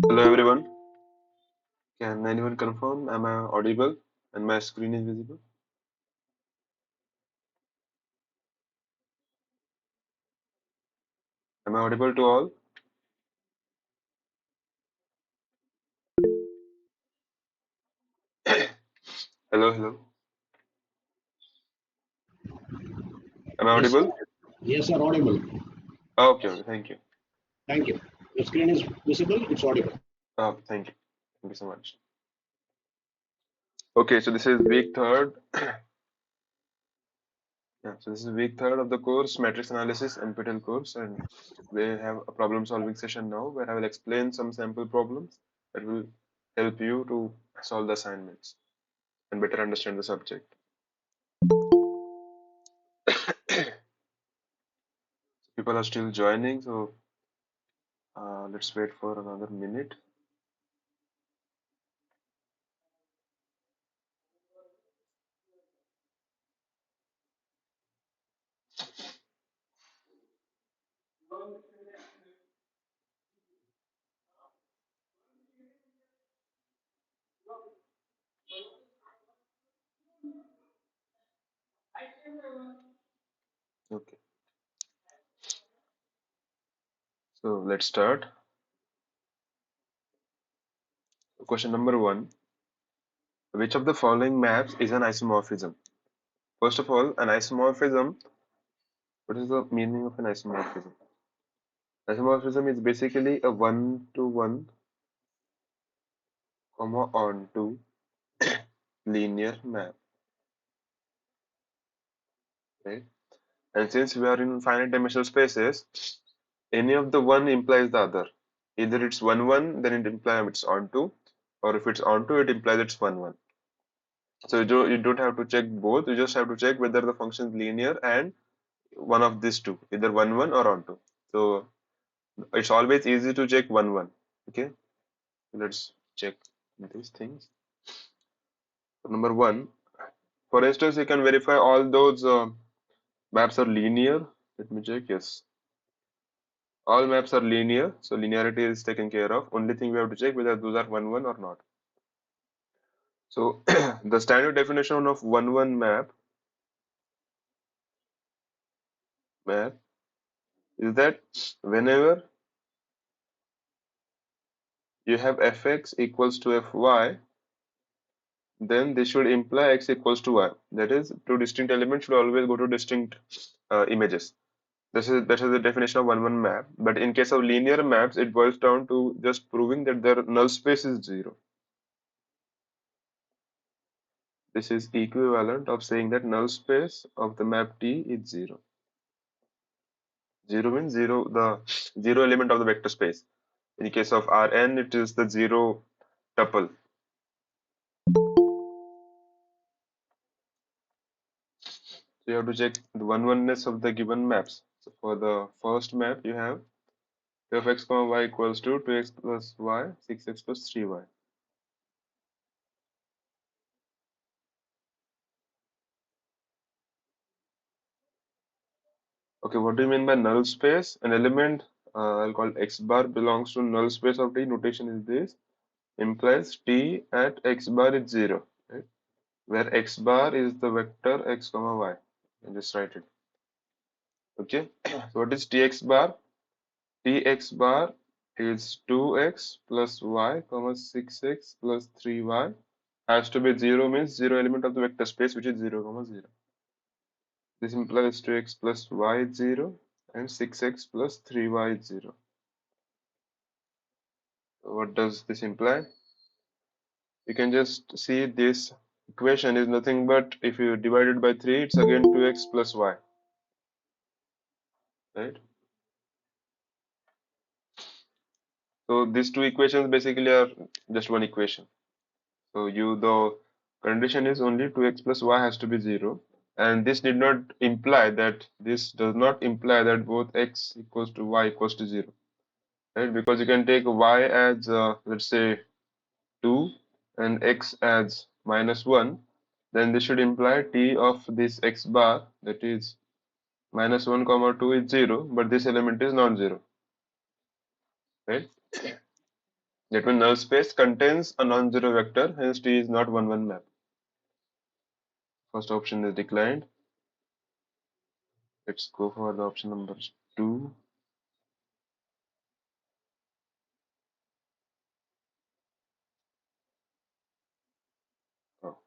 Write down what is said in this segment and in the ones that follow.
Hello everyone. Can anyone confirm? Am I audible and my screen is visible? Am I audible to all? Hello, hello. Am I Yes, sir. audible? Yes, sir. Audible. Okay, okay, thank you. Thank you. The screen is visible. It's audible. Okay, thank you. Thank you so much. Okay, so this is week third. Yeah, so this is week third of the course, Matrix Analysis NPTEL course, and we have a problem solving session now where I will explain some sample problems that will help you to solve the assignments and better understand the subject. People are still joining, so let's wait for another minute. Okay, so let's start. Question number one. Which of the following maps is an isomorphism? First of all, an isomorphism, what is the meaning of an isomorphism? Isomorphism is basically a one-to-one, comma onto linear map, right? And since we are in finite dimensional spaces, any of the one implies the other. Either it's one-one, then it implies it's onto, or if it's onto, it implies it's one-one. So you don't have to check both, you just have to check whether the function is linear and one of these two, either one-one or onto. So it's always easy to check one. Okay, let's check these things. Number one, for instance, you can verify all those maps are linear. Let me check. Yes, all maps are linear, so linearity is taken care of. Only thing we have to check whether those are one or not. So the standard definition of one map is that whenever you have fx equals to fy, then this should imply x equals to y. That is, two distinct elements should always go to distinct images. That is the definition of one map. But in case of linear maps, it boils down to just proving that their null space is zero. This is equivalent of saying that null space of the map T is zero. Zero means zero, the zero element of the vector space. In case of Rn, it is the zero tuple. So you have to check the oneness of the given maps. So for the first map, you have f x comma y equals to 2x plus y, 6x plus 3y. Okay, what do you mean by null space? An element I'll call x bar belongs to null space of T. Notation is this, implies T at x bar is 0, right? Where x bar is the vector x comma y. I just write it. Okay, so what is Tx bar? Tx bar is 2x plus y comma 6x plus 3y, has to be 0 means 0 element of the vector space, which is 0 comma 0. This implies 2x plus y is 0 and 6x plus 3y is 0. What does this imply? You can just see this equation is nothing but, if you divide it by 3, it's again 2x plus y, right? So these two equations basically are just one equation. So the condition is only 2x plus y has to be 0, and this does not imply that both x equals to y equals to 0, right? Because you can take y as let's say 2 and x as -1, then this should imply t of this x bar, that is -1 comma 2 is 0, but this element is non-zero, right? That means null space contains a non-zero vector, hence T is not 1-1 map. First option is declined. Let's go for the option number 2. Oh,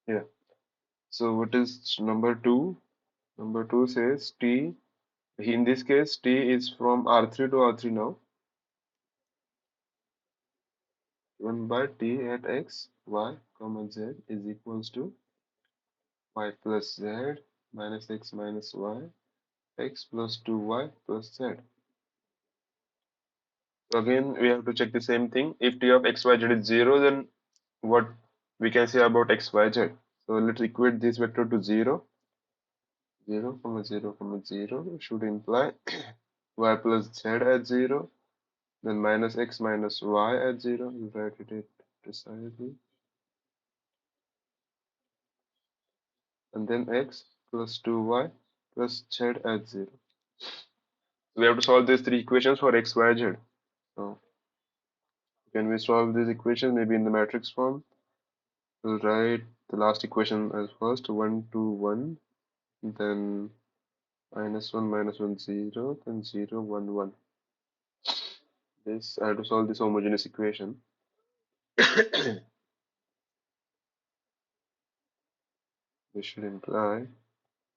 yeah. So what is number 2? Number 2 says T, in this case, T is from R3 to R3 now. 1 by T at X, Y, comma Z is equals to Y plus Z minus X minus Y, X plus 2Y plus Z. So again, we have to check the same thing. If T of X, Y, Z is 0, then what we can say about X, Y, Z? So let's equate this vector to 0. 0, comma 0, comma 0 should imply Y plus Z at 0. Then minus x minus y at 0, you write it precisely. And then x plus 2y plus z at 0. We have to solve these three equations for x, y, z. So can we solve these equations maybe in the matrix form? We'll write the last equation as first, 1, 2, 1, then minus 1, 0, then 0, 1, 1. This I have to solve this homogeneous equation. This should imply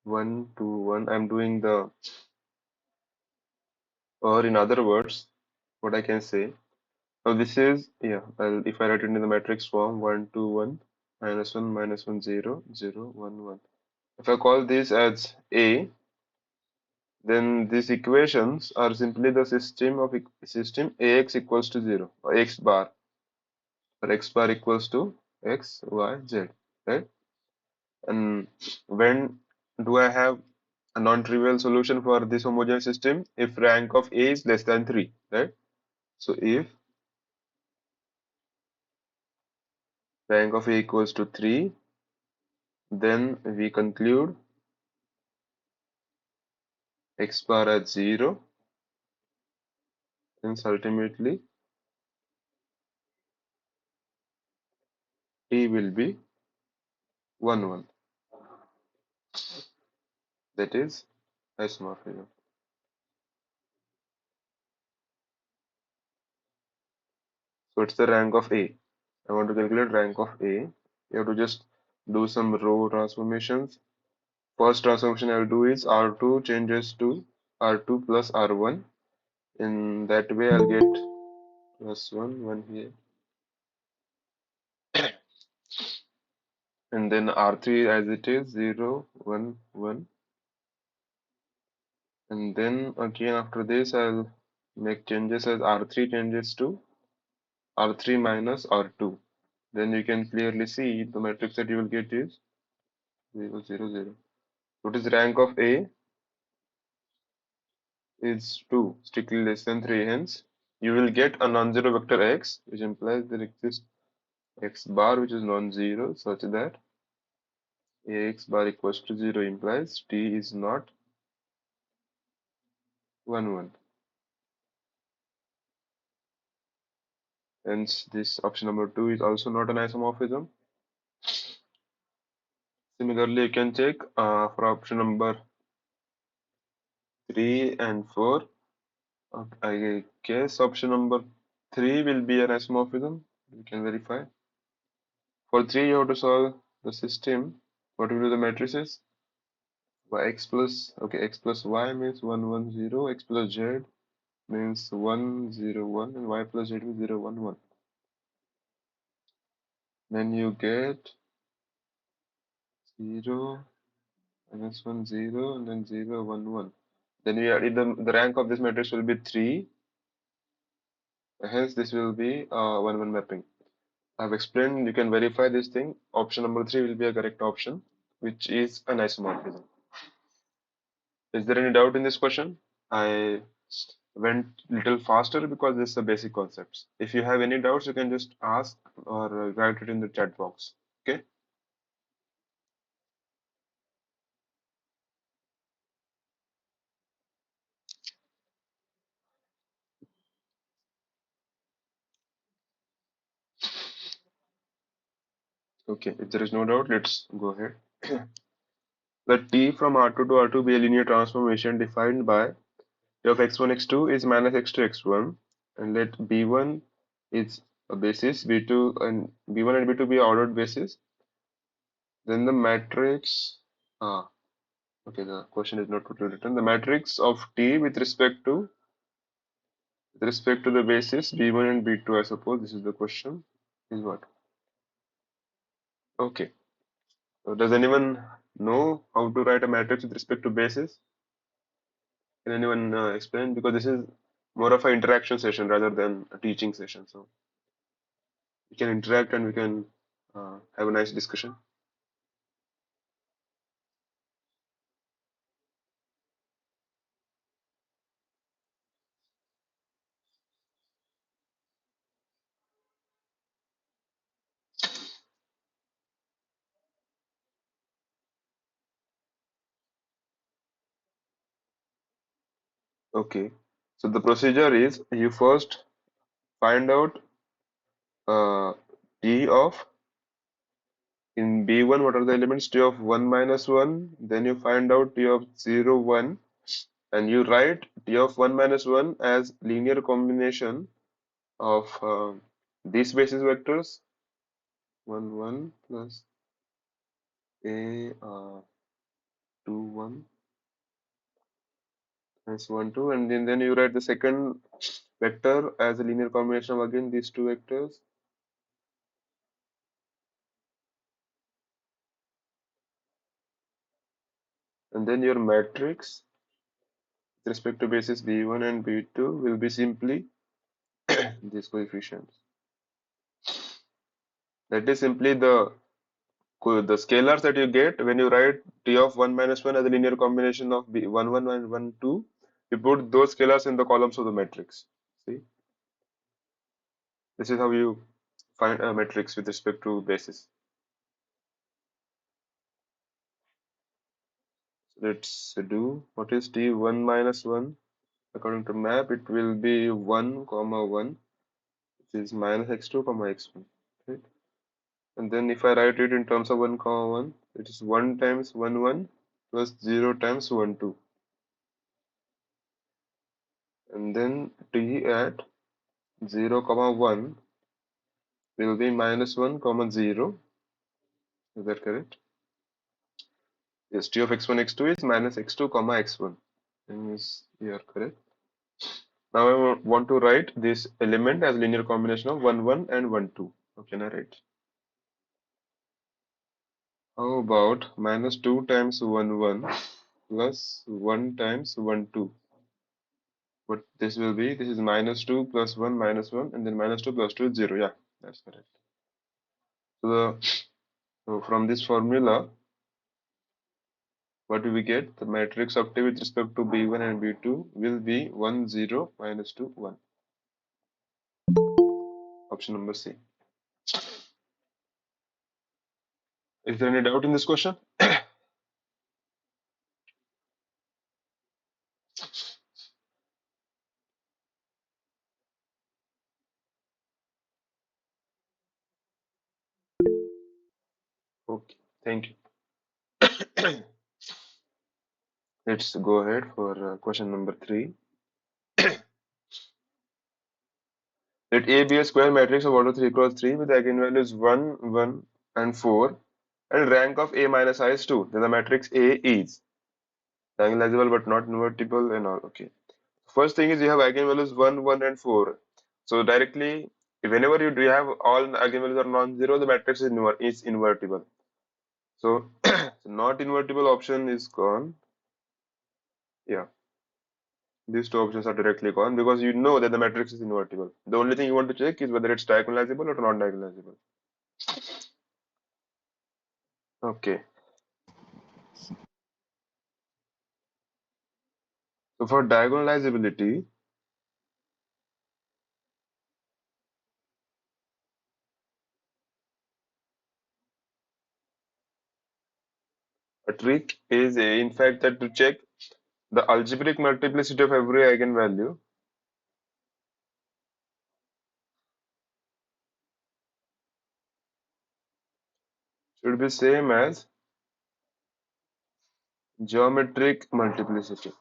1, 2, 1. I'm doing the, or in other words, what I can say. Now this is, yeah, if I write it in the matrix form, 1, 2, 1, minus 1, 0, 0, 1, 1. If I call this as A, then these equations are simply the system AX equals to 0, or X bar, or X bar equals to X, Y, Z, right? And when do I have a non-trivial solution for this homogeneous system? If rank of A is less than 3, right? So if rank of A equals to 3, then we conclude x bar at 0, hence ultimately t will be 1, 1. That is isomorphism. So it's the rank of A. I want to calculate rank of A. You have to just do some row transformations. First transformation I will do is R2 changes to R2 plus R1. In that way I'll get plus 1, 1 here. And then R3 as it is 0, 1, 1. And then again after this I'll make changes as R3 changes to R3 minus R2. Then you can clearly see the matrix that you will get is 0, 0, 0. What is rank of A? Is 2, strictly less than 3. Hence, you will get a non-zero vector x, which implies there exists x bar which is non-zero, such that ax bar equals to 0 implies t is not 1, 1. Hence, this option number 2 is also not an isomorphism. Similarly, you can check for option number 3 and 4. I guess option number 3 will be an isomorphism. We can verify. For 3, you have to solve the system. What will be the matrices? X plus, okay, x plus y means 1, 1, 0. X plus z means 1, 0, 1. And y plus z means 0, 1, 1. Then you get 0, minus 1, 0, and then 0, 1, 1. Then we add the rank of this matrix will be 3. Hence, this will be 1, 1 mapping. I've explained, you can verify this thing. Option number 3 will be a correct option, which is an isomorphism. Is there any doubt in this question? I went little faster because this is the basic concepts. If you have any doubts, you can just ask or write it in the chat box. Okay. Okay. If there is no doubt, let's go ahead. Let T from R2 to R2 be a linear transformation defined by T of x1 x2 is minus x2 x1, and let B1 is a basis, B2 and B1 and B2 be ordered basis. Then the matrix. Ah, okay. The question is not totally written. The matrix of T with respect to the basis B1 and B2. I suppose this is the question. Is what? Okay. So does anyone know how to write a matrix with respect to basis? Can anyone explain? Because this is more of an interaction session rather than a teaching session. So we can interact and we can have a nice discussion. Okay. So the procedure is you first find out uh, T of in B1 what are the elements T of 1 minus 1, then you find out T of 0 1, and you write T of 1 minus 1 as linear combination of these basis vectors 1 1 plus a 2 1 minus 1 2, and then you write the second vector as a linear combination of again these two vectors, and then your matrix with respect to basis B1 and B2 will be simply these coefficients. That is simply the scalars that you get when you write T of 1 minus 1 as a linear combination of B 1 1 and 1 2. You put those scalars in the columns of the matrix. See, this is how you find a matrix with respect to basis. So let's do what is T 1 minus 1 according to map. It will be 1 comma 1, which is minus x2 comma x1. Right? And then if I write it in terms of 1 comma 1, it is 1 times 1 1 plus 0 times 1 2. And then T at 0 comma 1 will be minus 1 comma 0. Is that correct? Yes, T of x1 x2 is minus x2 comma x1. And yes, you are correct. Now I want to write this element as linear combination of 1 1 and 1 2. How can I write? How about minus 2 times 1 1 plus 1 times 1 2? What this will be? This is minus 2 plus 1 minus 1, and then minus 2 plus 2 is 0. Yeah, that's correct. So from this formula, what do we get? The matrix of T with respect to B1 and B2 will be 1 0 minus 2 1. Option number C. Is there any doubt in this question? Okay, thank you. Let's go ahead for question number 3. Let A be a square matrix of order 3 cross 3 with eigenvalues 1, 1, and 4, and rank of A minus I is 2. Then the matrix A is diagonalizable but not invertible and all. Okay. First thing is you have eigenvalues 1, 1, and 4. So directly, whenever you do have all eigenvalues are non-zero, the matrix is invertible. So, not invertible option is gone. Yeah. These two options are directly gone because you know that the matrix is invertible. The only thing you want to check is whether it's diagonalizable or non-diagonalizable. Okay. So for diagonalizability, a trick is in fact that to check the algebraic multiplicity of every eigenvalue should be same as geometric multiplicity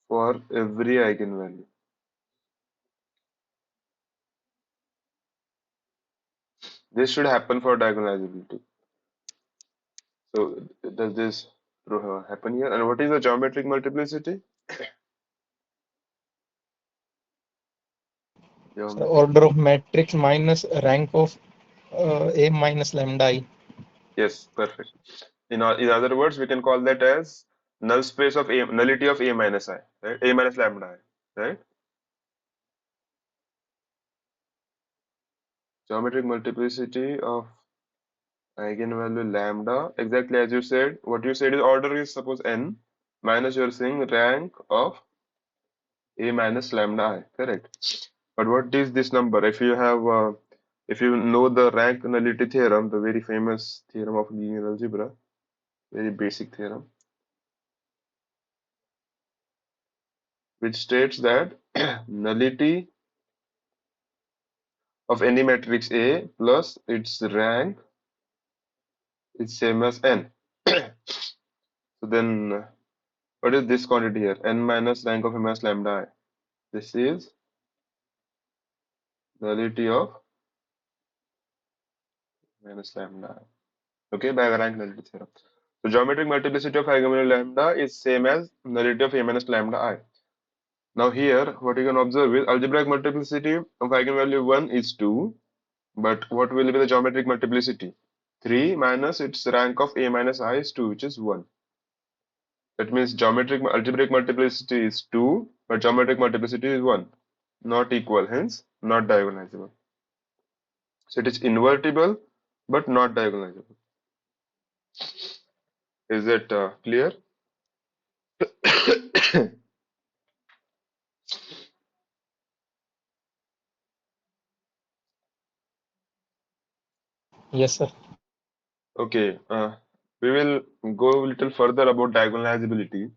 for every eigenvalue. This should happen for diagonalizability. So does this happen here? And what is the geometric multiplicity? So Geometric. order of matrix minus rank of A minus lambda I. Yes, perfect. In other words, we can call that as null space of A, nullity of A minus I, right? A minus lambda I, right? Geometric multiplicity of eigenvalue lambda, exactly as you said. What you said is order is suppose n minus you're saying rank of A minus lambda I, correct? But what is this number? If you know the rank nullity theorem, the very famous theorem of linear algebra, very basic theorem, which states that nullity of any matrix A plus its rank is same as n. So then, what is this quantity here? N minus rank of A minus lambda I. This is nullity of minus lambda I. Okay, by rank nullity theorem. So geometric multiplicity of eigenvalue lambda is same as nullity of A minus lambda I. Now here, what you can observe is algebraic multiplicity of eigenvalue 1 is 2, but what will be the geometric multiplicity? 3 minus its rank of A minus I is 2, which is 1. That means geometric algebraic multiplicity is 2, but geometric multiplicity is 1. Not equal, hence not diagonalizable. So it is invertible, but not diagonalizable. Is it clear? Yes, sir. Okay, we will go a little further about diagonalizability.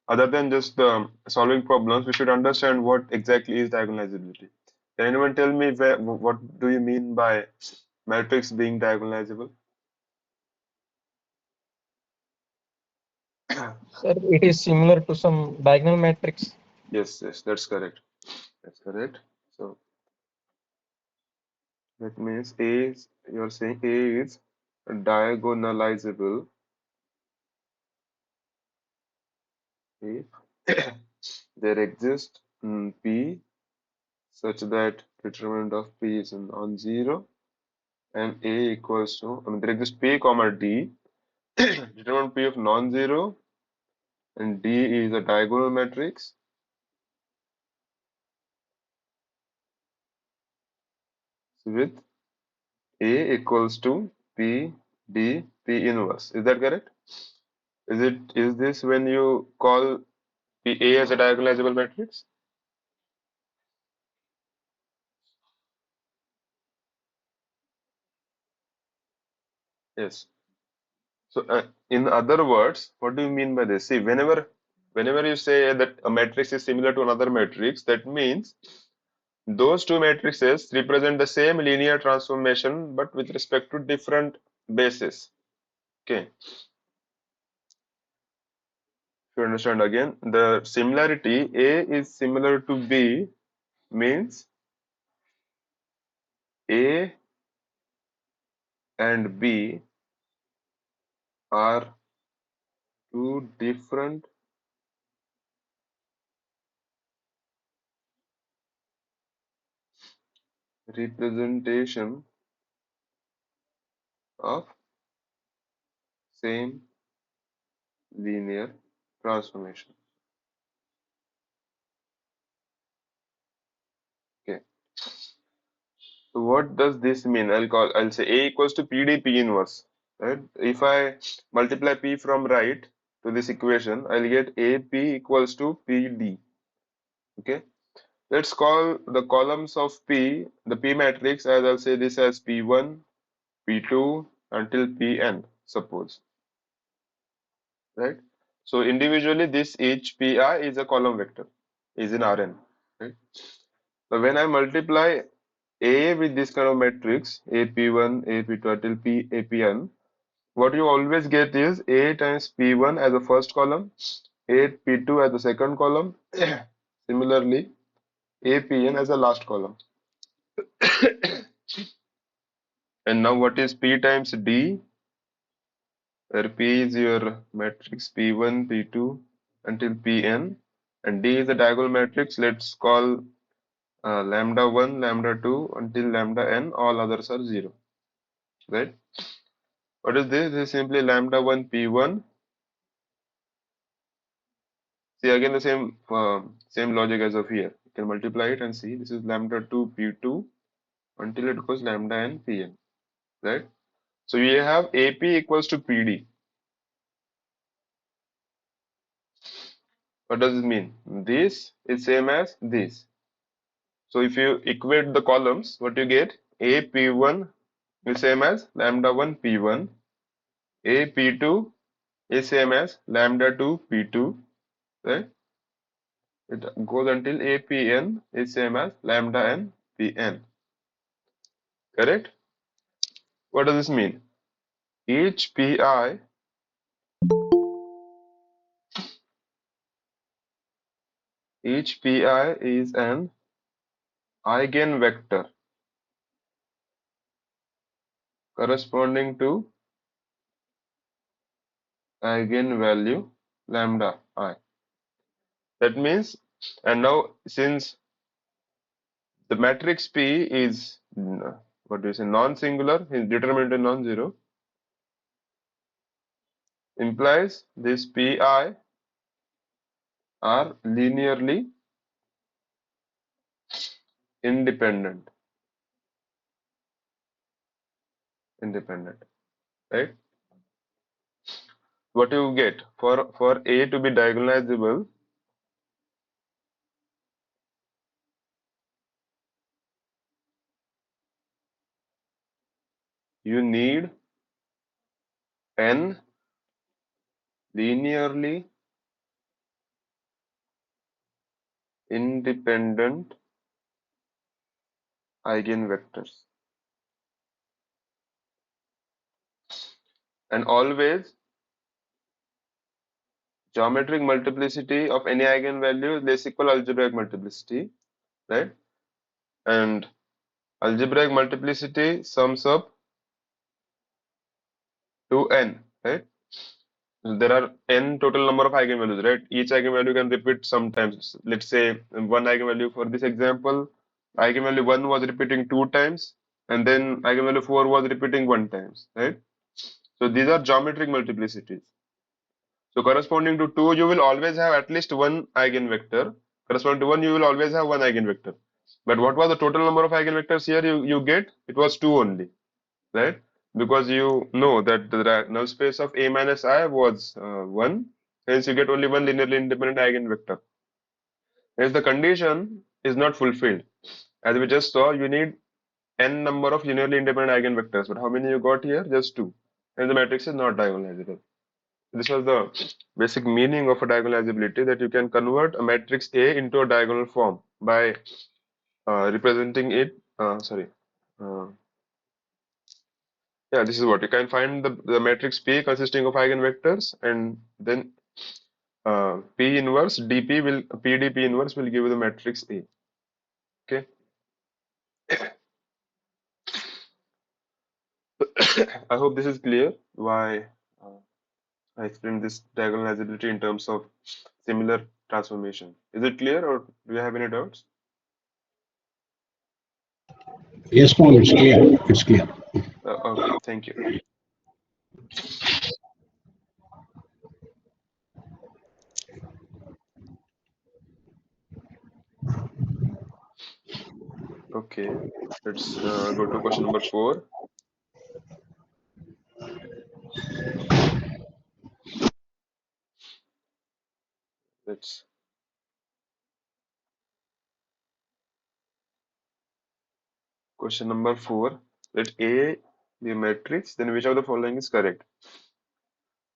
Other than just solving problems, we should understand what exactly is diagonalizability. Can anyone tell me what do you mean by matrix being diagonalizable? Sir, it is similar to some diagonal matrix. Yes, yes, that's correct. That's correct. So that means you're saying A is diagonalizable if there exists P such that determinant of P is non-zero and A equals to, there exists P comma D, determinant P of non-zero and D is a diagonal matrix with A equals to P D P inverse. Is that correct? Is this when you call A as a diagonalizable matrix? Yes. So, in other words, what do you mean by this? See, whenever you say that a matrix is similar to another matrix, that means those two matrices represent the same linear transformation, but with respect to different bases. Okay. If you understand again, the similarity A is similar to B means A and B are two different representation of same linear transformation. Okay. So what does this mean? I'll say A equals to PD P inverse. Right? If I multiply P from right to this equation, I'll get AP equals to PD. Okay. Let's call the columns of P, the P matrix, as I'll say this as P1, P2 until Pn, suppose. Right? So individually, this each Pi is a column vector, is in Rn. Right? So when I multiply A with this kind of matrix, AP1, AP2 until Apn, what you always get is A times P1 as the first column, A P2 as the second column, similarly APn as the last column. And now what is P times D, where P is your matrix P1, P2 until Pn, and D is the diagonal matrix. Let's call lambda 1, lambda 2 until lambda n, all others are 0. Right? What is this? This is simply lambda 1 P1. See again the same logic as of here. You can multiply it and see this is lambda 2 P2 until it goes lambda n Pn. Right? So we have AP equals to PD. What does it mean? This is same as this. So if you equate the columns, what you get? A P1 is same as lambda 1 P1. A P2 is same as lambda 2 P2. Right? It goes until APN is same as lambda n Pn. Correct? What does this mean? Each Pi is an eigenvector corresponding to eigenvalue lambda I. That means, and now since the matrix P is what do you say non-singular, is determinant and non-zero, implies this Pi are linearly independent. Right? What you get for A to be diagonalizable, you need n linearly independent eigenvectors, and always geometric multiplicity of any eigenvalue is less equal algebraic multiplicity, right? And algebraic multiplicity sums up to n, right? There are n total number of eigenvalues, right? Each eigenvalue can repeat sometimes. Let's say one eigenvalue for this example, eigenvalue 1 was repeating 2 times, and then eigenvalue 4 was repeating 1 times, right? So these are geometric multiplicities. So corresponding to 2, you will always have at least one eigenvector. Corresponding to 1, you will always have one eigenvector. But what was the total number of eigenvectors here you get? It was 2 only, right? Because you know that the null space of A minus I was 1, hence you get only one linearly independent eigenvector. Hence the condition is not fulfilled. As we just saw, you need n number of linearly independent eigenvectors, but how many you got here? Just 2. And the matrix is not diagonalizable. This was the basic meaning of a diagonalizability, that you can convert a matrix A into a diagonal form by representing it. Uh, yeah, this is what you can find the matrix P consisting of eigenvectors, and then P inverse dp will PDP inverse will give you the matrix A. Okay. I hope this is clear why uh, I explained this diagonalizability in terms of similar transformation. Is it clear, or do you have any doubts? Yes, Paul, it's clear. It's clear. Okay, thank you. Okay, let's go to question number 4. Let's Question number 4. Let A be a matrix, then which of the following is correct?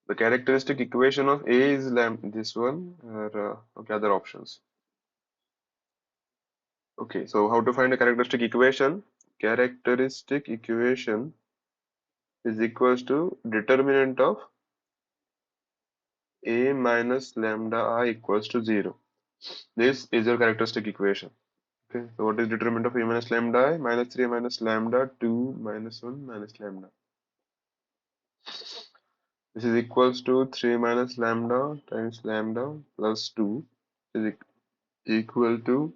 The characteristic equation of A is this one, or okay, other options. Okay, so how to find a characteristic equation? Characteristic equation is equals to determinant of A minus lambda I equals to 0. This is your characteristic equation. Okay, so what is determinant of A minus lambda I? Minus 3 minus lambda 2 minus 1 minus lambda. This is equals to 3 minus lambda times lambda plus 2 is equal to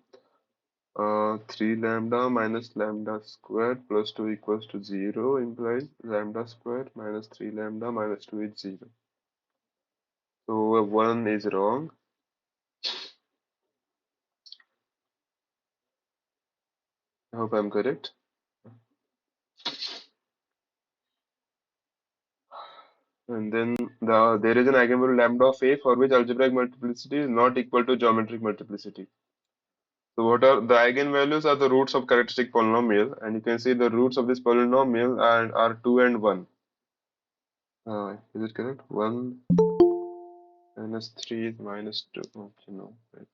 3 lambda minus lambda squared plus 2 equals to 0 implies lambda squared minus 3 lambda minus 2 is 0. So 1 is wrong. I hope I'm correct. And then there is an eigenvalue lambda of A for which algebraic multiplicity is not equal to geometric multiplicity. So what are the eigenvalues are the roots of characteristic polynomial, and you can see the roots of this polynomial are 2 and 1. Is it correct? 1 minus 3 is minus 2. Okay, no. Right.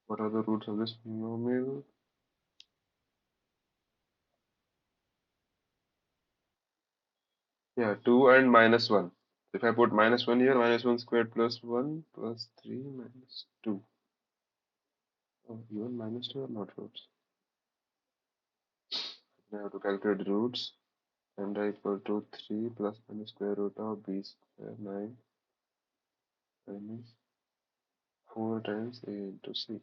What are the roots of this polynomial? Yeah, 2 and minus 1. If I put minus 1 here, minus 1 squared plus 1 plus 3 minus 2. Oh, even minus 2 are not roots. Now I have to calculate the roots. Lambda equal to 3 plus minus square root of b square 9 minus 4 times a into c.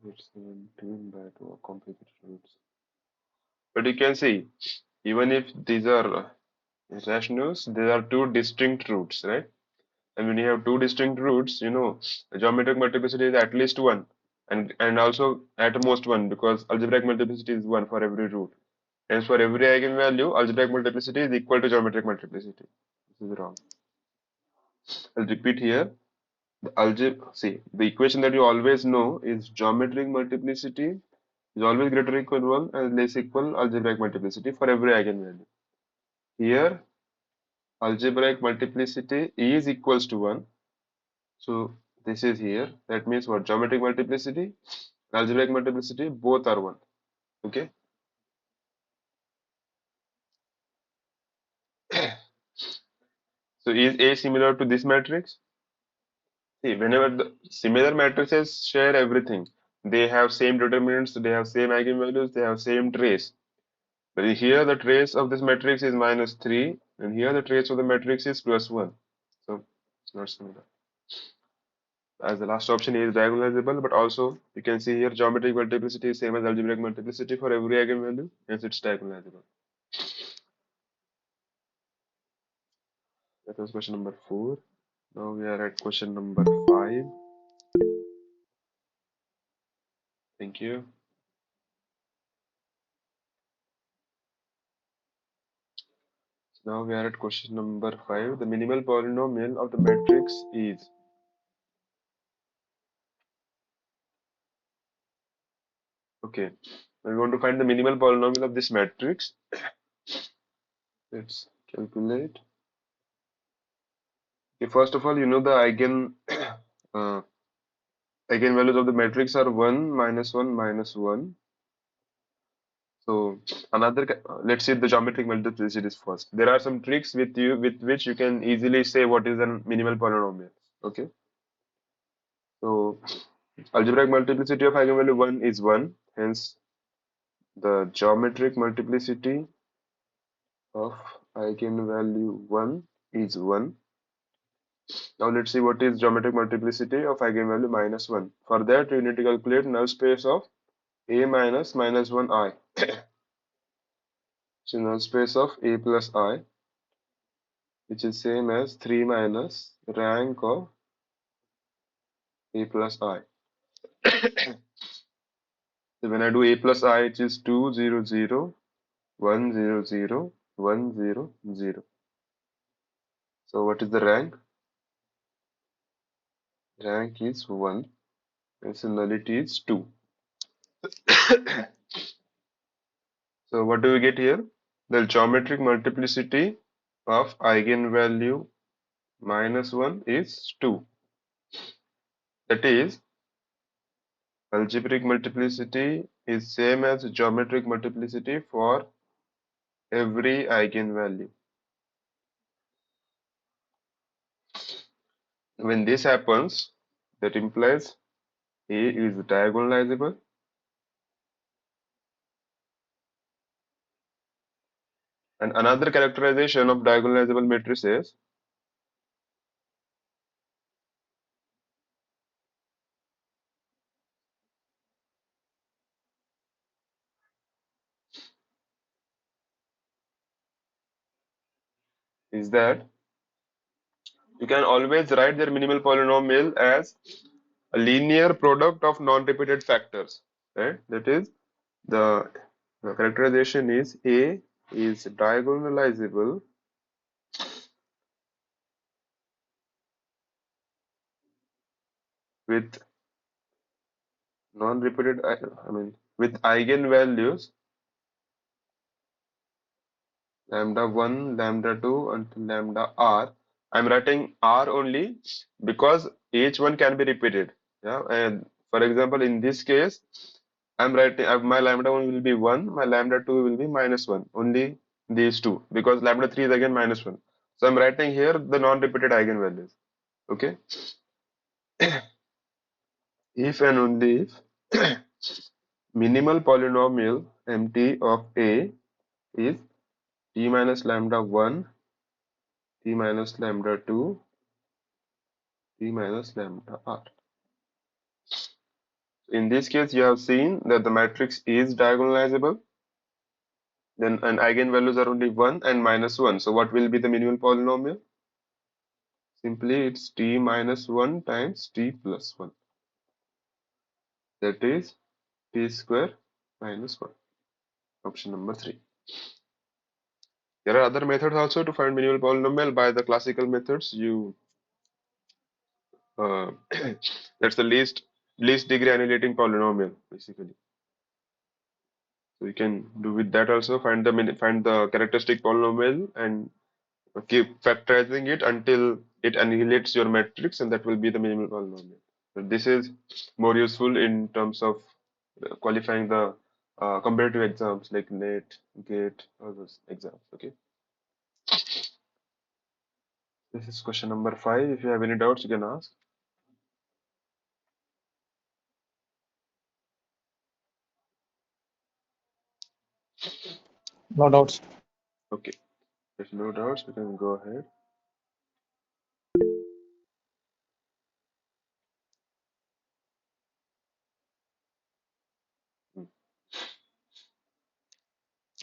It's 17 by 2 complicated roots. But you can see, even if these are rationals, there are two distinct roots, right? And when you have two distinct roots, the geometric multiplicity is at least one, and also at most one, because algebraic multiplicity is one for every root. Hence, for every eigenvalue, algebraic multiplicity is equal to geometric multiplicity. This is wrong. I'll repeat here. The equation that you always know is geometric multiplicity is always greater or equal to 1 and less equal algebraic multiplicity for every eigenvalue. Here, algebraic multiplicity is equals to 1. So this is here. That means what? Geometric multiplicity, algebraic multiplicity, both are 1. Okay. So is A similar to this matrix? See, whenever the similar matrices share everything, they have same determinants, they have same eigenvalues, they have same trace. But here the trace of this matrix is minus 3, and here the trace of the matrix is plus 1. So it's not similar. As the last option is diagonalizable, but also you can see here geometric multiplicity is same as algebraic multiplicity for every eigenvalue, hence it's diagonalizable. That was question number 4. Now we are at question number 5. Thank you. Now we are at question number 5. The minimal polynomial of the matrix is. Okay, we're going to find the minimal polynomial of this matrix. Let's calculate. Okay, first of all, you know the eigenvalues of the matrix are 1, minus 1, minus 1. So let's see the geometric multiplicity first. There are some tricks with which you can easily say what is a minimal polynomial. Okay. So algebraic multiplicity of eigenvalue 1 is 1. Hence the geometric multiplicity of eigenvalue 1 is 1. Now let's see what is geometric multiplicity of eigenvalue minus 1. For that you need to calculate null space of A minus 1 I. It's a null space of A plus I, which is same as 3 minus rank of A plus I. So when I do A plus I, it is 2, 0, 0, 1, 0, 0, 1, 0, 0. So what is the rank? Rank is 1, and so nullity is 2. So what do we get here? The geometric multiplicity of eigenvalue minus 1 is 2. That is, algebraic multiplicity is same as geometric multiplicity for every eigenvalue. When this happens, that implies A is diagonalizable. And another characterization of diagonalizable matrices is that you can always write their minimal polynomial as a linear product of non-repeated factors. Right? That is, the characterization is A is diagonalizable with non-repeated, with eigenvalues lambda 1, lambda 2 until lambda r. I'm writing r only because each one can be repeated. Yeah, and for example, in this case, I'm writing my lambda 1 will be 1, my lambda 2 will be minus 1. Only these two because lambda 3 is again minus 1. So I'm writing here the non-repeated eigenvalues. Okay, if and only if minimal polynomial mt of a is t minus lambda 1, t minus lambda 2, t minus lambda r. In this case, you have seen that the matrix is diagonalizable. Then and eigenvalues are only 1 and minus 1. So what will be the minimal polynomial? Simply it's t minus 1 times t plus 1. That is t square minus 1. Option number 3. There are other methods also to find minimal polynomial by the classical methods. Uh, that's the least degree annihilating polynomial basically. So you can do with that also find the characteristic polynomial and keep factorizing it until it annihilates your matrix, and that will be the minimal polynomial. But this is more useful in terms of qualifying the comparative exams like NET, GATE, all those exams. Okay, this is question number 5. If you have any doubts, you can ask. No doubts. Okay, if no doubts, we can go ahead.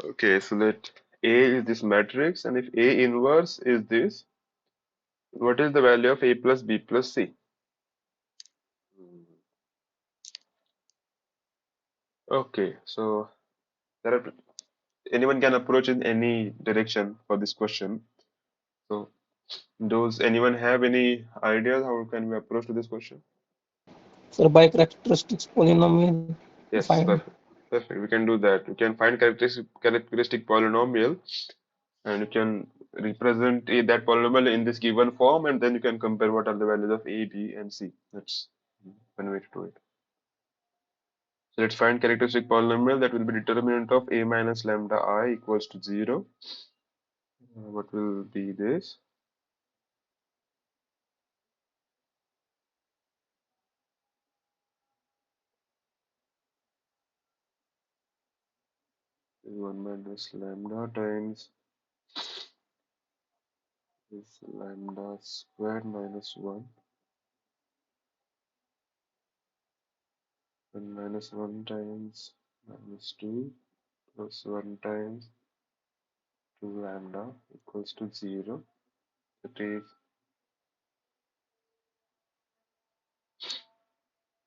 Okay, so let A is this matrix, and if A inverse is this, what is the value of A plus B plus C? Okay, so there are anyone can approach in any direction for this question. So, does anyone have any ideas how can we approach to this question? So by characteristics polynomial to Yes, find. perfect. Perfect. We can do that. We can find characteristic polynomial, and you can represent that polynomial in this given form, and then you can compare what are the values of A, B, and C. That's one way to do it. So let's find characteristic polynomial that will be determinant of A minus lambda I equals to 0. What will be this? Is 1 minus lambda times is lambda squared minus 1 and minus 1 times minus 2 plus 1 times 2 lambda equals to 0. That is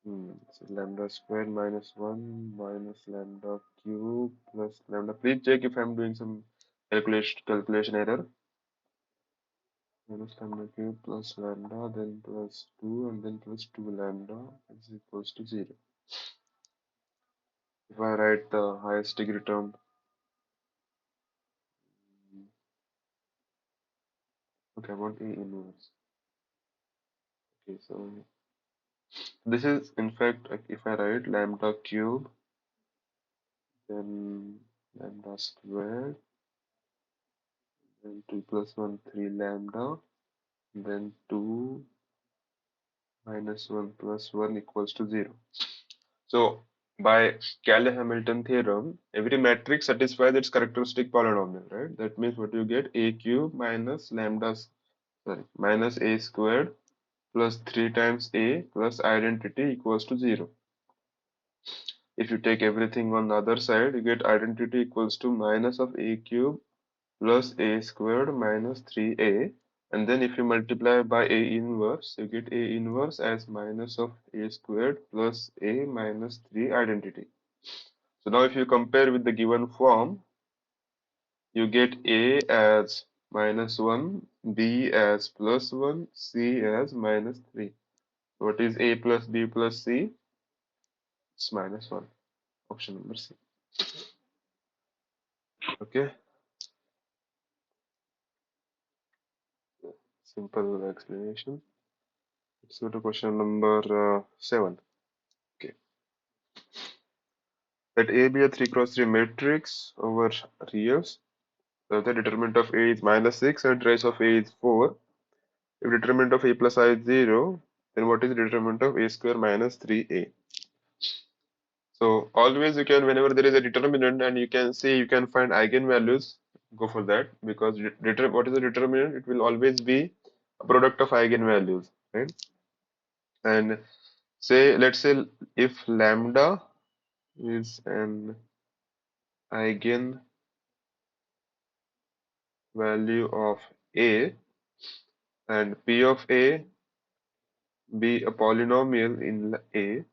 so lambda squared minus 1 minus lambda cube plus lambda. Please check if I'm doing some calculation error. Minus lambda cube plus lambda, then plus 2, and then plus 2 lambda is equals to 0. If I write the highest degree term, okay, I want A inverse. Okay, so this is in fact, like, if I write lambda cube, then lambda squared, then 2 plus 1, 3 lambda, then 2 minus 1 plus 1 equals to 0. So by Cayley-Hamilton theorem, every matrix satisfies its characteristic polynomial, right? That means what you get, a cube minus minus a squared plus 3 times a plus identity equals to 0. If you take everything on the other side, you get identity equals to minus of a cube plus a squared minus 3a, and then if you multiply by a inverse, you get a inverse as minus of a squared plus a minus 3 identity. So now if you compare with the given form, you get a as minus 1, b as plus 1, c as minus 3. What is a plus b plus c? It's minus 1. Option number C. Okay, simple explanation. Let's go to question number 7. Okay, let A be a 3 cross 3 matrix over reals. So the determinant of A is minus 6 and trace of A is 4. If determinant of A plus I is 0, then what is the determinant of A square minus 3A? So always you can, whenever there is a determinant and you can see, you can find eigenvalues, go for that, because what is the determinant? It will always be a product of eigenvalues, right? And say, let's say if lambda is an eigenvalue of A and P of A be a polynomial in A,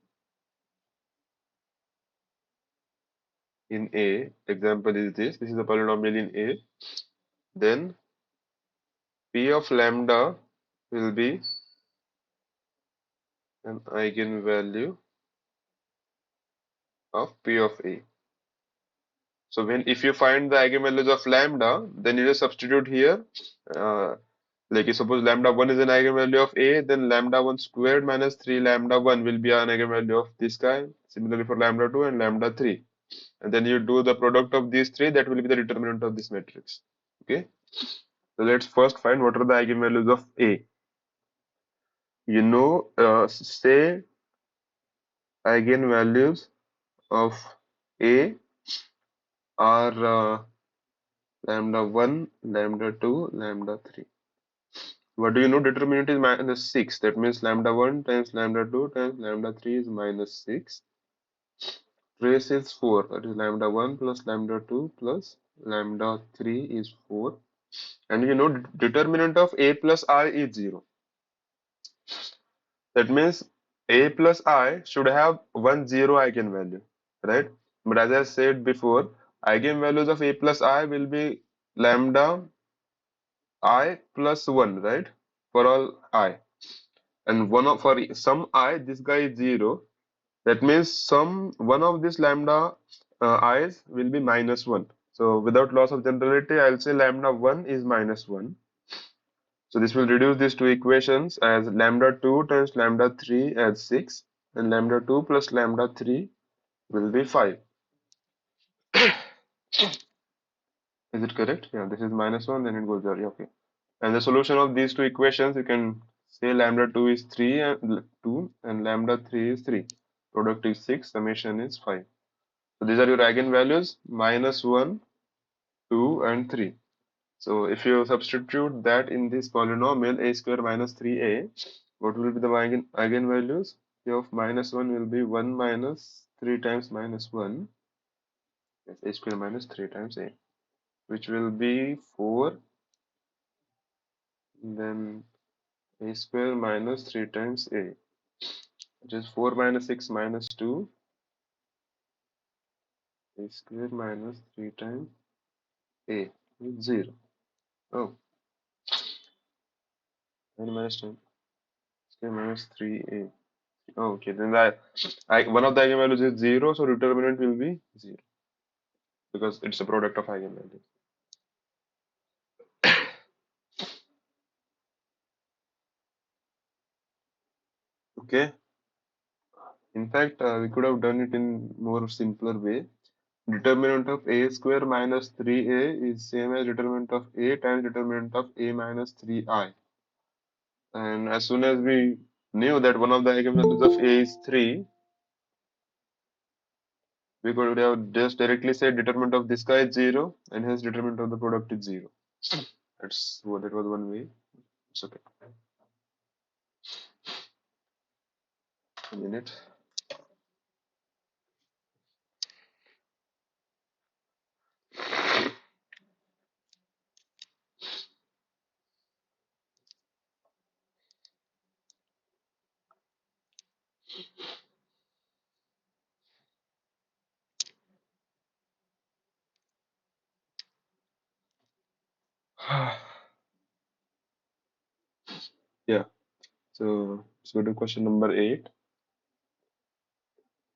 example is this is a polynomial in A, then P of lambda will be an eigenvalue of P of A. So when if you find the eigenvalues of lambda, then you just substitute here. Like suppose lambda 1 is an eigenvalue of A, then lambda 1 squared minus 3 lambda 1 will be an eigenvalue of this guy. Similarly for lambda 2 and lambda 3. And then you do the product of these three, that will be the determinant of this matrix. Okay. So let's first find what are the eigenvalues of A. You know, say eigenvalues of A are lambda 1, lambda 2, lambda 3. What do you know? Determinant is minus 6. That means lambda 1 times lambda 2 times lambda 3 is minus 6. Trace is 4. That is lambda 1 plus lambda 2 plus lambda 3 is 4. And you know determinant of A plus I is 0. That means A plus I should have 1 0 eigenvalue, right? But as I said before, eigenvalues of A plus I will be lambda I plus 1, right? For all I. And for some I, this guy is 0. That means one of this lambda i's will be minus 1. So without loss of generality, I'll say lambda 1 is minus 1. So this will reduce these two equations as lambda 2 times lambda 3 as 6, and lambda 2 plus lambda 3 will be 5. Is it correct? Yeah, this is minus 1, then it goes there. Okay. And the solution of these two equations, you can say lambda 2 is 3 and 2 and lambda 3 is 3. Product is 6, summation is 5. So these are your eigenvalues, minus 1, 2 and 3. So if you substitute that in this polynomial a square minus 3a, what will be the eigenvalues? P of minus 1 will be 1 minus 3 times minus 1. Yes, a square minus 3 times a. which will be 4, then a square minus 3 times a, which is 4 minus 6 minus 2, a square minus 3 times a is 0. Oh, 9 minus 10 square minus 3a. Oh, okay, then one of the eigenvalues is 0, so determinant will be 0 because it's a product of eigenvalues. Okay, in fact, we could have done it in more simpler way. Determinant of a square minus 3a is same as determinant of a times determinant of a minus 3i. And as soon as we knew that one of the eigenvalues of a is 3, we could have just directly said determinant of this guy is 0 and hence determinant of the product is 0. That was one way. It's okay. A minute. Yeah. So let's go to question number 8.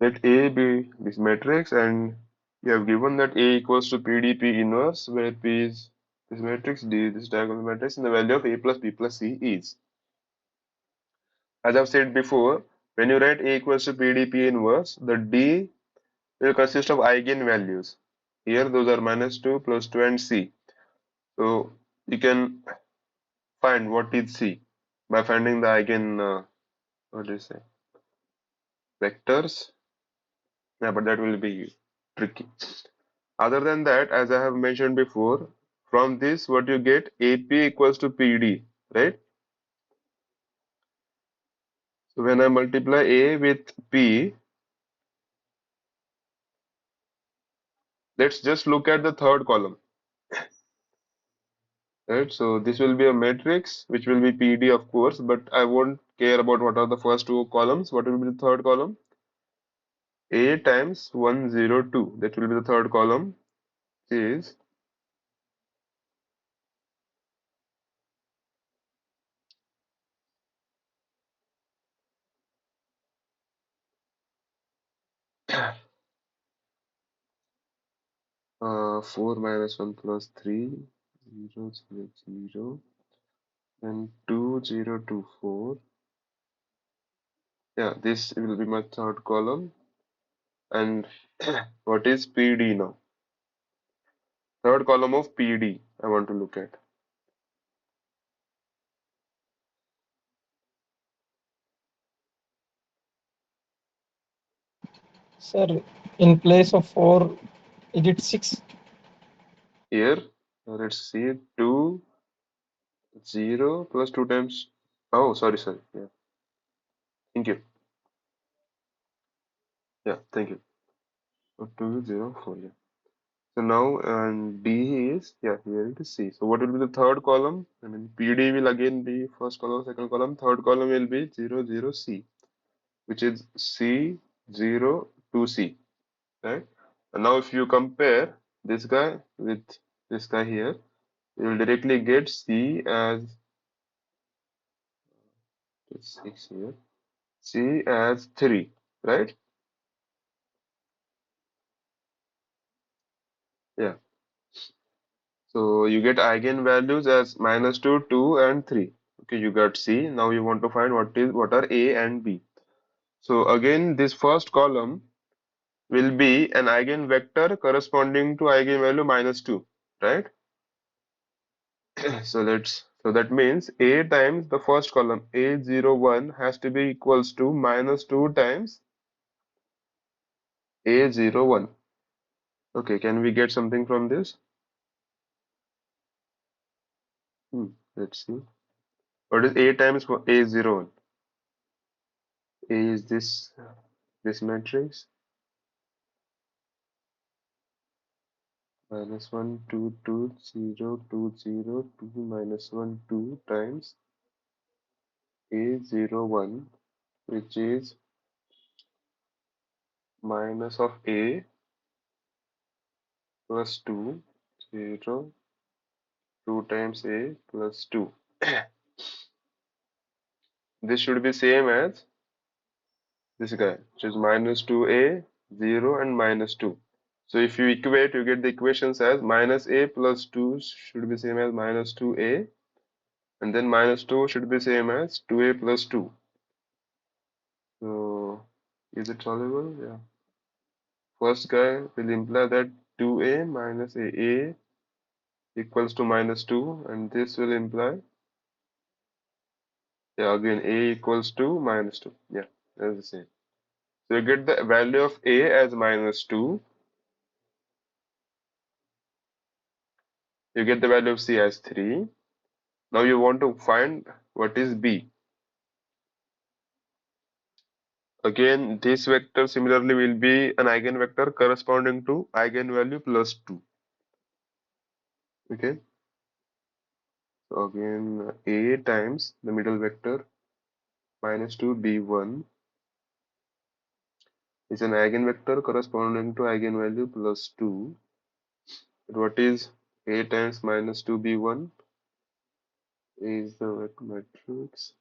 Let A be this matrix, and you have given that A equals to PDP inverse, where P is this matrix, D this diagonal matrix, and the value of A plus B plus C is. As I've said before, when you write A equals to PDP inverse, the D will consist of eigenvalues. Here, those are minus 2, plus 2, and C. So you can find what is C by finding the what do you say, vectors. Yeah, but that will be tricky. Other than that, as I have mentioned before, from this what you get AP equals to PD, right? So when I multiply A with P, let's just look at the third column, right? So this will be a matrix which will be PD of course, but I won't care about what are the first two columns. What will be the third column? A times 102. That will be the third column is 4 minus 1 plus 3, 0, 0, 0, and 2, 0, 2, 4. Yeah, this will be my third column. And what is PD now? Third column of PD I want to look at. Sir, in place of 4, is it 6? Here, let's see 2, 0 plus 2 times. Oh, sorry. Yeah, thank you. Yeah, thank you. So 2, 0, 4. Yeah. So now, and D is, yeah, here it is C. So what will be the third column? I mean, PD will again be first column, second column. Third column will be 0, 0, C, which is C, 0, 2, C, right? And now if you compare this guy with this guy here, you will directly get C as, it's 6 here, C as 3, right? Yeah. So you get eigenvalues as minus 2, 2, and 3. Okay, you got C. Now you want to find what are A and B. So again, this first column will be an eigenvector corresponding to eigenvalue minus 2, right? So that means A times the first column A01 has to be equals to minus 2 times A01. Okay, can we get something from this? Let's see. What is A times A01? A is this matrix -1 2 2 0 2 0 2 -1 2 times A01, which is minus of A plus 2 0 2 times A plus 2. This should be same as this guy, which is minus 2A 0 and minus 2. So if you equate, you get the equations as minus A plus 2 should be same as minus 2A, and then minus 2 should be same as 2A plus 2. So is it solvable? Yeah. First guy will imply that 2A minus A equals to minus 2, and this will imply, yeah, again A equals to minus 2. Yeah, that's the same. So you get the value of A as minus 2, you get the value of C as 3. Now you want to find what is B. Again, this vector similarly will be an eigenvector corresponding to eigenvalue plus 2. Okay, so again A times the middle vector minus 2B1 is an eigenvector corresponding to eigenvalue plus 2. What is A times minus 2B1 is the vector matrix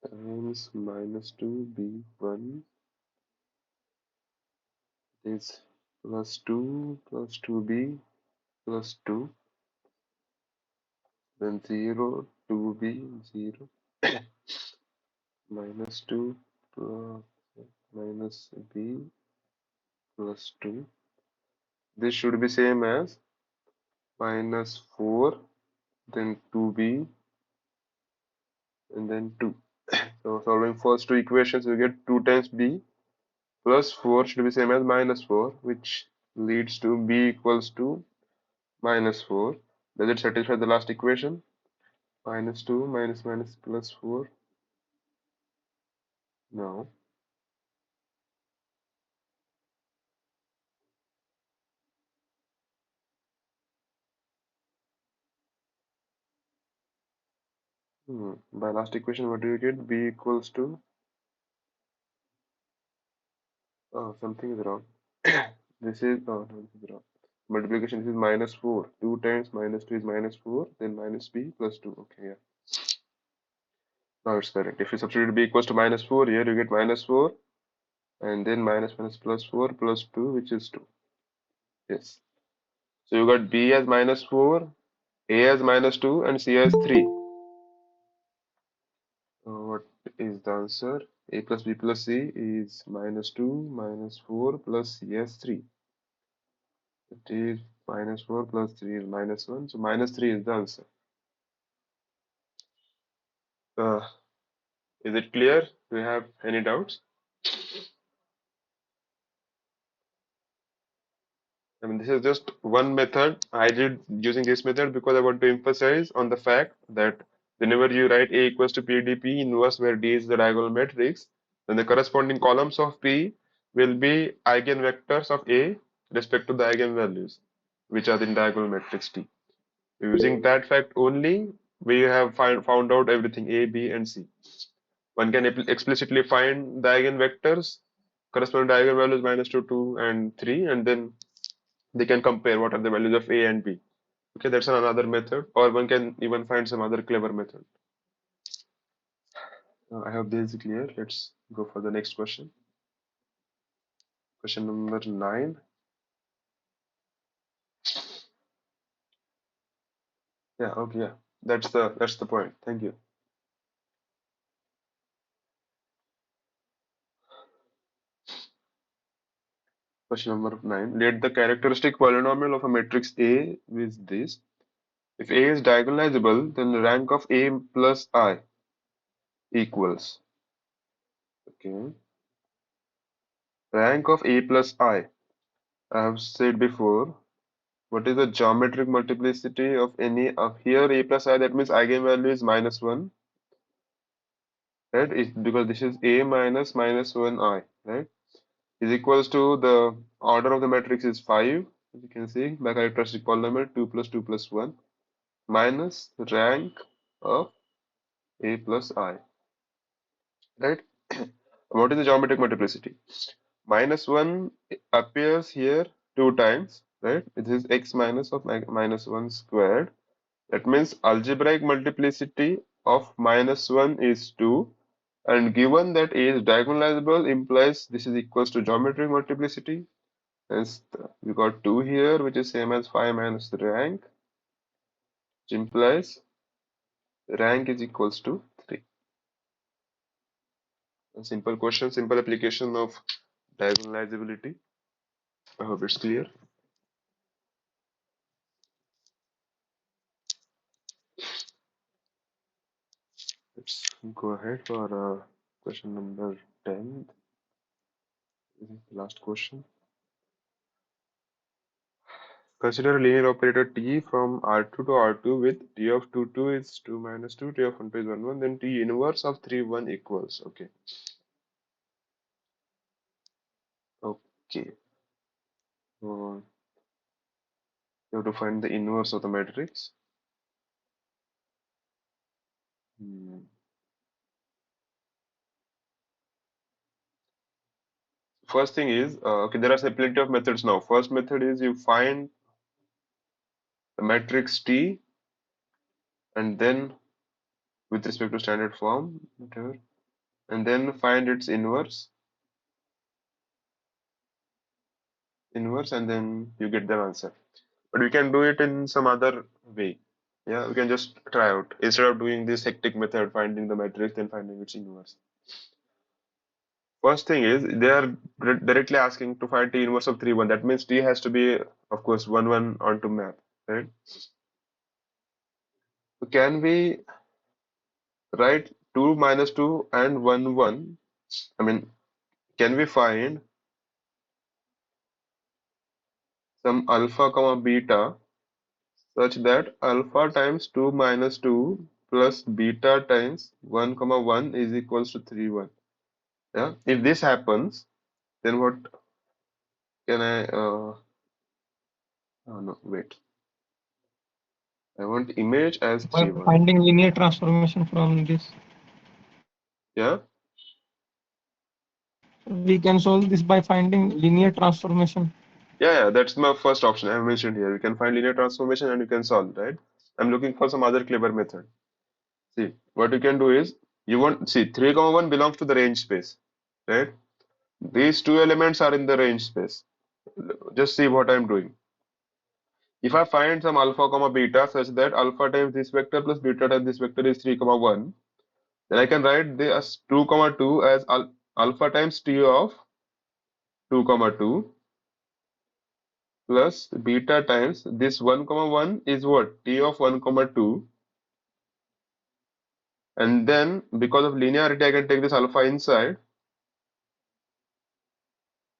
times minus 2B1 is plus 2 plus 2B plus 2, then 0 2B 0 minus 2 plus minus B plus 2. This should be same as minus 4, then 2B, and then 2. So solving first two equations, we get 2 times B plus 4 should be same as minus 4, which leads to B equals to minus 4. Does it satisfy the last equation? Minus 2 minus minus plus 4. No. By last equation, what do you get? B equals to, oh, something is wrong. This is, oh, no, this is wrong. Multiplication, this is minus 4. 2 times minus 2 is minus 4, then minus B plus 2. Okay, yeah. Now it's correct. If you substitute B equals to minus 4 here, you get minus 4, and then minus minus plus 4 plus 2, which is 2. Yes. So you got B as minus 4, A as minus 2, and C as 3. What is the answer? A plus B plus C is minus 2 minus 4 plus C as 3. It is minus 4 plus 3 is minus 1. So minus 3 is the answer. Uh, is it clear? Do you have any doubts? I mean, this is just one method. I did using this method because I want to emphasize on the fact that whenever you write A equals to PDP inverse where D is the diagonal matrix, then the corresponding columns of P will be eigenvectors of A respect to the eigenvalues, which are in diagonal matrix T. Using that fact only, we have found out everything A, B, and C. One can explicitly find the eigenvectors corresponding to eigenvalues minus 2, 2, and 3, and then they can compare what are the values of A and B. Okay, that's another method, or one can even find some other clever method. I hope this is clear. Let's go for the next question. Question number 9. Yeah, okay, yeah. That's the point. Thank you. Question number 9. Let the characteristic polynomial of a matrix A with this. If A is diagonalizable, then the rank of A plus I equals. Okay. Rank of A plus I have said before. What is the geometric multiplicity of any of here A plus I? That means eigenvalue is minus 1. right? Because this is A minus minus 1i, right? Is equals to the order of the matrix is 5, as you can see by characteristic polynomial 2 plus 2 plus 1 minus rank of A plus I, right? What is the geometric multiplicity? Minus 1 appears here two times, right? This is x minus of minus 1 squared. That means algebraic multiplicity of minus 1 is 2. And given that A is diagonalizable implies this is equals to geometric multiplicity. Hence, we got 2 here, which is same as 5 minus the rank, which implies rank is equals to 3. A simple question, simple application of diagonalizability. I hope it's clear. Let's go ahead for question number 10. This is the last question. Consider a linear operator T from R2 to R2 with T of 2, 2 is 2 minus 2, T of 1, 2 is 1, 1, then T inverse of 3, 1 equals. Okay. Okay. So you have to find the inverse of the matrix. First thing is, okay, there are plenty of methods now. First method is you find the matrix T and then with respect to standard form, whatever, and then find its inverse, and then you get the answer. But we can do it in some other way. Yeah, we can just try out instead of doing this hectic method, finding the matrix then finding its inverse. First thing is they are directly asking to find T inverse of 3, 1. That means T has to be, of course, 1, 1 onto map, right? So can we write 2 minus 2 and 1, 1? I mean, can we find some alpha comma beta such that alpha times 2 minus 2 plus beta times 1 comma 1 is equals to 3, 1? Yeah, if this happens, then what can I? Oh no, wait. I want image as By 3, 1. finding linear transformation from this, Yeah, we can solve this by finding linear transformation. yeah, that's my first option I have mentioned here. You can find linear transformation and you can solve, right? I'm looking for some other clever method. See, what you can do is you want see 3 comma 1 belongs to the range space, right? These two elements are in the range space. Just see what I'm doing. If I find some alpha comma beta such that alpha times this vector plus beta times this vector is 3 comma 1, then I can write this 2 comma 2 as alpha times t of 2 comma 2 plus beta times this 1 comma 1 is what? T of 1 comma 2, and then because of linearity I can take this alpha inside,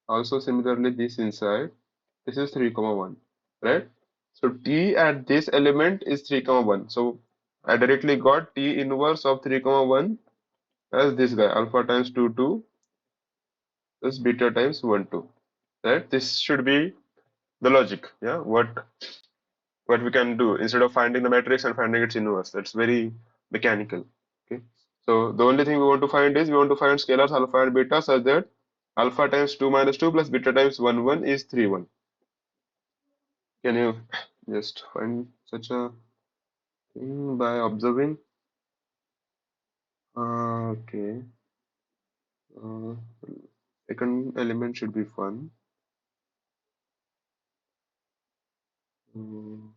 also similarly this inside. This is 3 comma 1, right? So T at this element is 3 comma 1. So I directly got T inverse of 3 comma 1 as this guy alpha times 2 2 plus beta times 1 2, right? This should be the logic. Yeah, what we can do instead of finding the matrix and finding its inverse. That's very mechanical. Okay. So the only thing we want to find is we want to find scalars alpha and beta such that alpha times 2 minus 2 plus beta times 1 1 is 3 1. Can you just find such a thing by observing? Okay. Uh, Second element should be fun. Uh,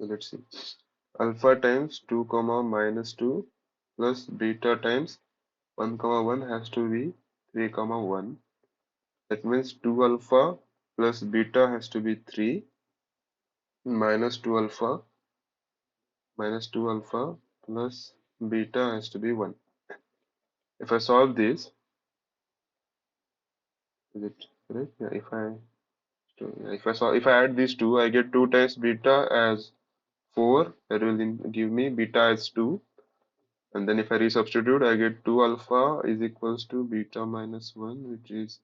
okay, let's see. Alpha times 2 comma minus 2 plus beta times 1 comma 1 has to be 3 comma 1. That means 2 alpha plus beta has to be 3 minus 2 alpha plus beta has to be 1. If I solve this, is it correct? Yeah, if I add these two, I get 2 times beta as 4. That will give me beta as 2. And then if I resubstitute, I get 2 alpha is equals to beta minus 1, which is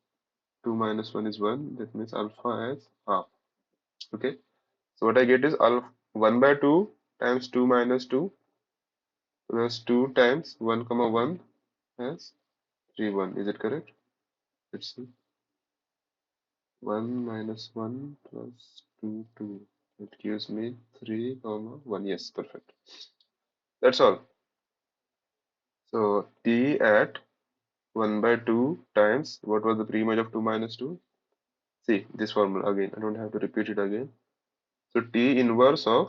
2 minus 1 is 1. That means alpha as half. Okay. So what I get is alpha 1 by 2 times 2 minus 2 plus 2 times 1 comma 1 as 3 1. Is it correct? Let's see. 1 minus 1 plus 2 2. It gives me 3 comma 1. Yes, perfect. That's all. So t at 1 by 2 times what was the pre-image of 2 minus 2? See this formula again. I don't have to repeat it again. So t inverse of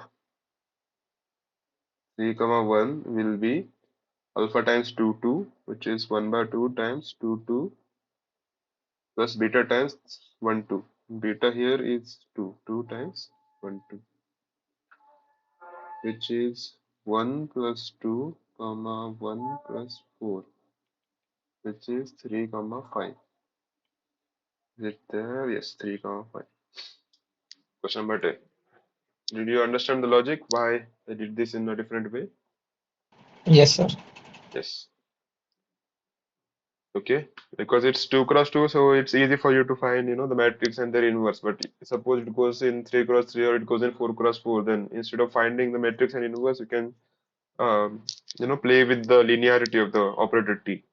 3 comma 1 will be alpha times 2 2, which is 1 by 2 times 2 2 plus beta times 1 2. Beta here is 2. 2 times 1 2, which is 1 plus 2 comma 1 plus 4, which is 3 comma 5. Is it there? Yes, 3 comma 5. Question number 10. Did you understand the logic why I did this in a different way? Yes, sir. Yes. Okay. Because it's 2 cross 2, so it's easy for you to find, the matrix and their inverse. But suppose it goes in 3 cross 3 or it goes in 4 cross 4, then instead of finding the matrix and inverse, you can, um, play with the linearity of the operator T.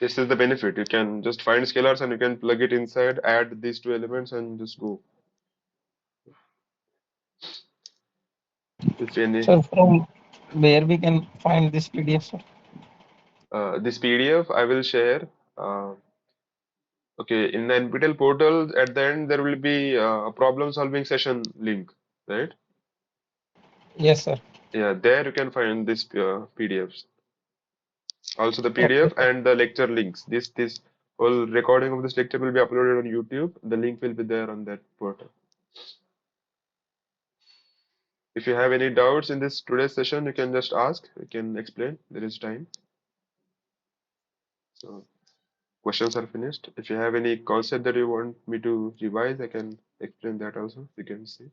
This is the benefit. You can just find scalars and you can plug it inside, add these two elements and just go. If any, Sir, from where we can find this PDF, sir? this PDF I will share. Uh, okay, in the NPTEL portal, at the end there will be a problem solving session link, right? Yes, sir. Yeah, there you can find this PDFs. Also the Okay, PDF sir. and the lecture links. This whole recording of this lecture will be uploaded on YouTube. The link will be there on that portal. If you have any doubts in this today's session, you can just ask. We can explain. There is time. So questions are finished. If you have any concept that you want me to revise, I can explain that also. You can see.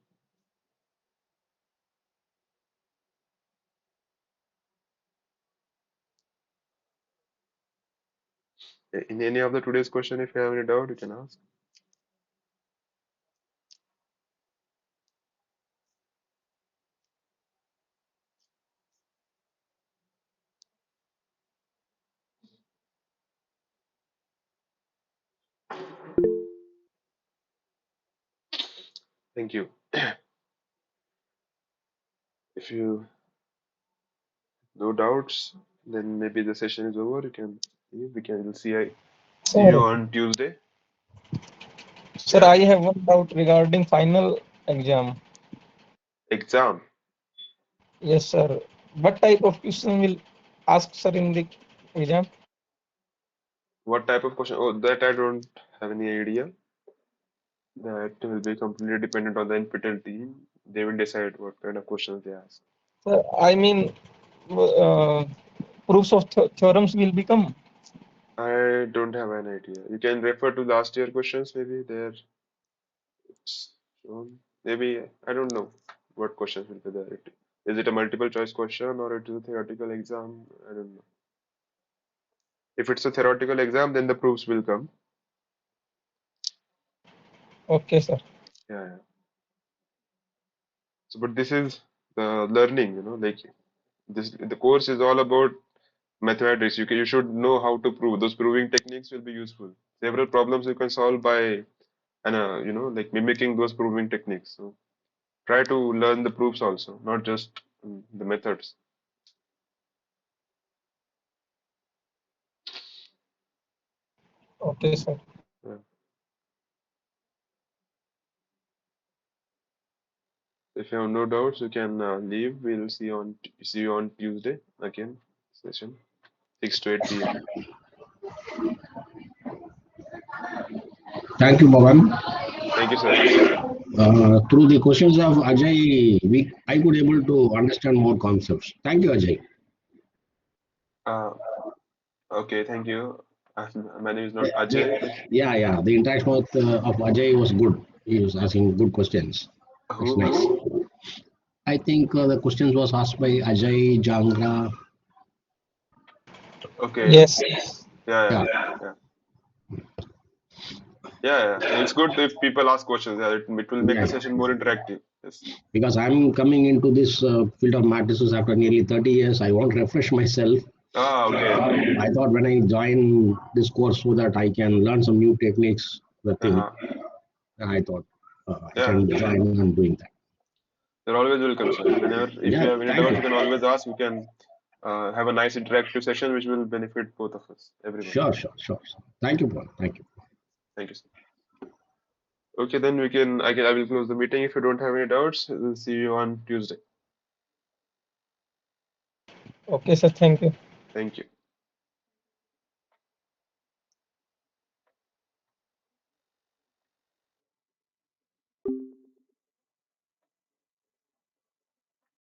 In any of the today's question, if you have any doubt, you can ask. Thank you. If you no doubts, then maybe the session is over. You can leave. We'll see you Sir, on Tuesday. sir, Yeah. I have one doubt regarding final exam. Exam. Yes, sir. What type of question will ask, sir, in the exam? What type of question? Oh, that I don't have any idea. That will be completely dependent on the NPTEL team. They will decide what kind of questions they ask. Sir, I mean, uh, proofs of theorems will become. I don't have an idea. You can refer to last year questions, maybe there it's shown. Maybe I don't know what questions will be there. Is it a multiple choice question or it is a theoretical exam? I don't know. If it's a theoretical exam, then the proofs will come. Okay, sir. Yeah, yeah. So, but this is the learning, like the course is all about mathematics. You should know how to prove. Those proving techniques will be useful. Several problems you can solve by and like mimicking those proving techniques. So try to learn the proofs also, not just the methods. Okay, sir. Yeah. If you have no doubts, you can leave. We'll see you on Tuesday again session 6 to 8 p.m. Thank you, Bhavan. Thank you, sir. Through the questions of Ajay, I could able to understand more concepts. Thank you, Ajay. Uh, Okay, thank you. My name is not Ajay. Yeah. The interaction of Ajay was good. He was asking good questions. That's nice. Who? I think the questions was asked by Ajay Jangra. Okay. Yes. Yeah, Yeah, yeah. Yeah. It's good if people ask questions. Yeah, it will make the yeah. session more interactive. Yes. Because I'm coming into this field of matrices after nearly 30 years. I want to refresh myself. Ah, okay. I thought when I join this course so that I can learn some new techniques, the thing, Uh-huh. I thought I Yeah, can join and doing that. you're always welcome, sir. Whenever, if you Yeah, have any thank doubts, you can you. always ask. We can have a nice interactive session which will benefit both of us, everyone. Sure. Thank you, Paul. Thank you. Thank you, sir. Okay, then I will close the meeting. If you don't have any doubts, we'll see you on Tuesday. Okay, sir. Thank you. Thank you.